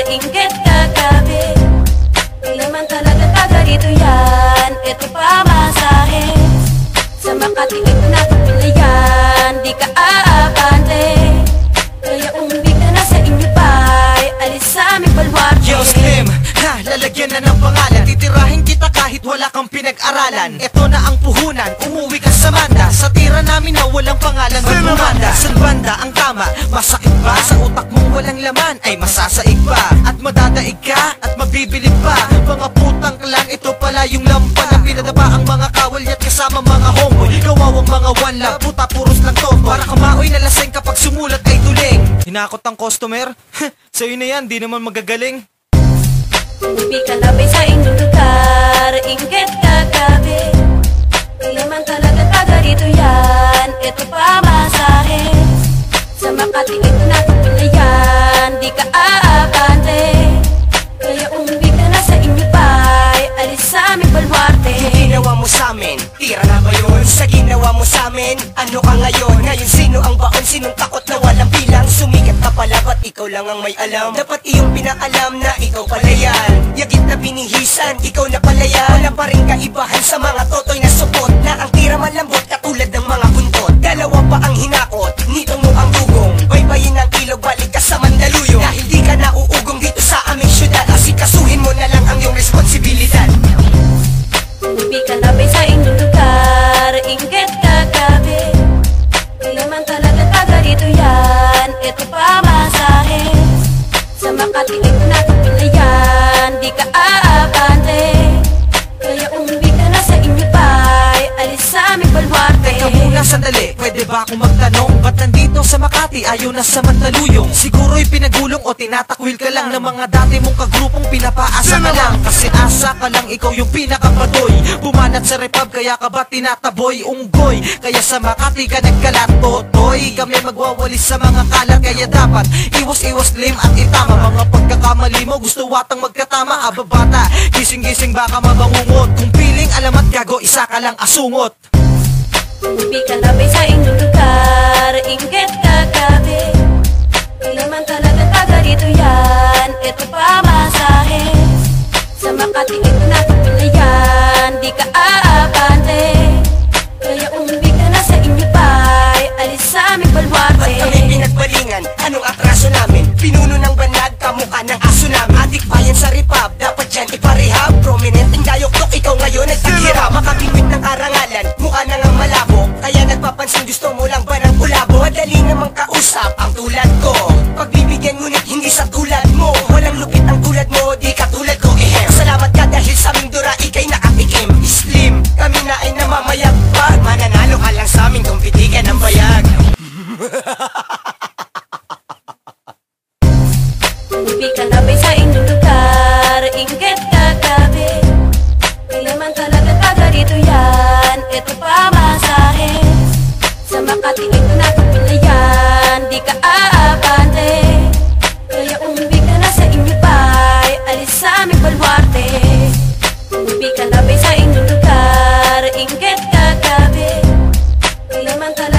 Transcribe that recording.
inggit kagabi. Di naman talaga taga dito yan. Ito pa masahe. Sa Makati ito napapilayan. Di ka aabante. Kaya umuwi ka na sa inyo pa'y alis sa aming baluarte. Yo Slim, ha, lalagyan na ng pangalan. Titirahin kita kahit wala kang pinag-aralan. Ito na ang puhunan, umuwi ka sa Manda. Sa tira namin na walang pangalan ng bumanda. San banda ang tama? Masakit ba? Sa utak mong walang laman ay masasaig pa. At madadaig ka at mabibilib pa. Mga putang klan, ito pala yung lampa na pinadapa ang mga kawalyat kasama mga homeboy. Kawawang mga one love, puta puros lang to. Para kamaoy na laseng kapag sumulat ay tuling. Hinakot ang customer? Sa'yo na yan, di naman magagaling. Umuwi ka na ba sa inyong lugar? Inggit kagabi. Di naman talaga taga dito yan. Ito pa masahe. Sa Makati ito napapilayan. Di ka aabante. Kaya umuwi ka na sa inyo pa'y alis sa aming baluarte. Ginawa mo sa'min, tira na ba yun? Sa ginawa mo sa'min, ano ka ngayon? Ngayon sino ang baon? Sinong takot na walang bilang? Sumikat ka pala, ba't ikaw lang ang may alam? Dapat iyong pinaalam na ikaw pala yan. Yagit na binihisan, ikaw na pala yan. Wala pa rin kaibahan sa mga totoy na supot. Na ang tira malambot katulad ng mga buntot. Dalawa pa ang hinakot, nitong mo ang dugong. Baybayin ang ilog, balik ka sa Mandaluyong. Dahil di ka nauugong dito sa aming syudad, asikasuhin mo na lang ang iyong responsibilidad. Umuwi ka na ba sa inyong lugar? Inggit kagabi. Di naman talaga taga dito yan. Ito pa masahe. Sa Makati ito napapilayan. Di ka aabante. Kaya umuwi ka na sa inyo pa'y alis sa aming baluarte. Teka muna sandali, pwede ba akong magtanong? Ba't nandito sa Makati, ayaw na sa Mandaluyong? Siguro'y pinagulong o tinatakwil ka lang ng mga dati mong kagrupong pinapaasa ka lang. Kasi asa ka lang, ikaw yung pinakapadoy. Bumanat sa repub, kaya ka ba tinataboy? Unggoy, kaya sa Makati ka nagkalat. Totoy, kami magwawalis sa mga kalat. Kaya dapat iwas-iwas lim at itama. Mga pagkakamali mo, gusto watang magkatama. Ababata, gising-gising baka mabangungot. Kung piling alamat gago, isa ka lang asungot. Umuwi ka na ba sa inyong lugar? Inggit kagabi. Di naman talaga taga dito yan. Ito pa masahe. Sa Makati ito napapilayan. Di ka aabante. Kaya umuwi ka na sa inyo pa'y alis sa aming baluarte. Ba't kami pinagbalingan? Anong atraso namin? Pinuno ng banad, kamukha ng aso namin. Adik pa yan sa repub, dapat dyan iparehab. Prominenteng dayok-tok, ikaw ngayon ay taghirap. Makapimit ng karangalan, mukha na ngang malabo. Kaya nagpapansin, gusto mo lang ba ng kulabo? Madali namang kausap ang tulad ko. Pagbibigyan ngunit hindi sa tulad mo. Walang lupit ang tulad mo, di katulad ko. Salamat ka dahil sa aming dura, ikay nakatikim. Slim, kami na ay namamayagpag. Mananalo ka lang sa aming kung pitigan ng bayag. Umuwi ka na ba sa inyong lugar? Inggit kagabi. Di naman talaga taga dito yan. Ito pa masahe. Sa Makati ito napapilayan. Di ka aabante. Kaya umuwi ka na sa inyo pa'y alis sa aming baluarte. Umuwi ka na ba sa inyong lugar? Inggit kagabi. Di naman talaga